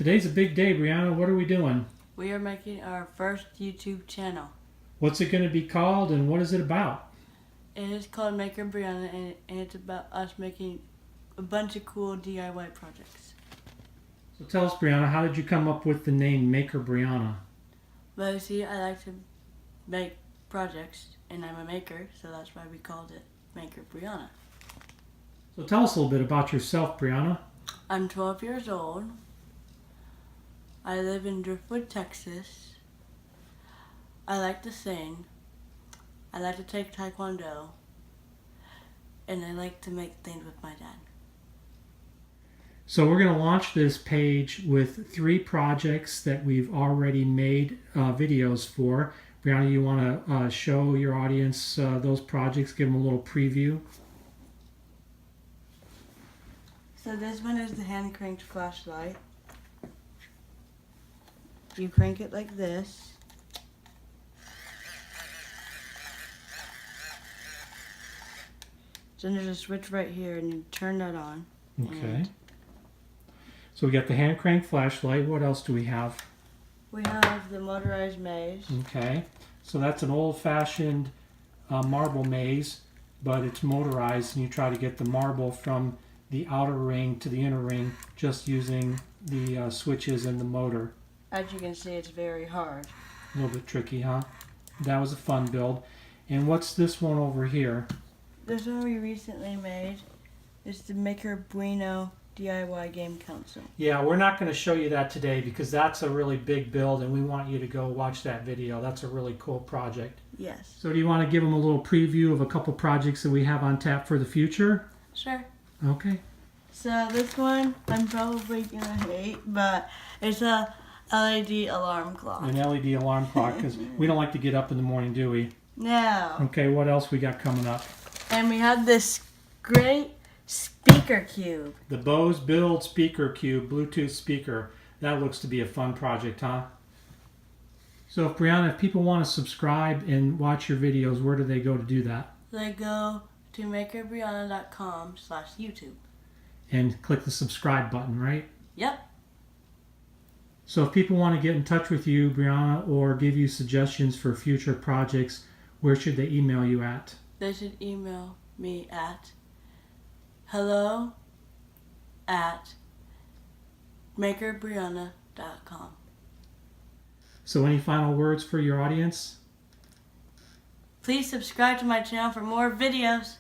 Today's a big day, Brianna. What are we doing? We are making our first YouTube channel. What's it going to be called and what is it about? It is called Maker Brianna, and it's about us making a bunch of cool DIY projects. So tell us, Brianna, how did you come up with the name Maker Brianna? Well, you see, I like to make projects, and I'm a maker, so that's why we called it Maker Brianna. So tell us a little bit about yourself, Brianna. I'm 12 years old. I live in Driftwood, Texas. I like to sing. I like to take Taekwondo. And I like to make things with my dad. So we're going to launch this page with 3 projects that we've already made videos for. Brianna, you want to show your audience those projects, give them a little preview? So this one is the hand cranked flashlight. You crank it like this. So there's a switch right here and you turn that on. Okay. So we got the hand crank flashlight. What else do we have? We have the motorized maze. Okay. So that's an old-fashioned marble maze, but it's motorized, and you try to get the marble from the outer ring to the inner ring just using the switches and the motor. As you can see, it's very hard. A little bit tricky, huh? That was a fun build. And what's this one over here? This one we recently made is the Maker Brianna DIY game console. Yeah, we're not going to show you that today because that's a really big build and we want you to go watch that video. That's a really cool project. Yes. So do you want to give them a little preview of a couple projects that we have on tap for the future? Sure. Okay. So this one I'm probably going to hate, but it's a LED alarm clock. An LED alarm clock, because we don't like to get up in the morning, do we? No. Okay, what else we got coming up? And we have this great speaker cube. The Bose Build Speaker Cube, Bluetooth speaker. That looks to be a fun project, huh? So if Brianna, if people want to subscribe and watch your videos, where do they go to do that? They go to makerbrianna.com/YouTube. And click the subscribe button, right? Yep. So if people want to get in touch with you, Brianna, or give you suggestions for future projects, where should they email you at? They should email me at hello@makerbrianna.com. So any final words for your audience? Please subscribe to my channel for more videos.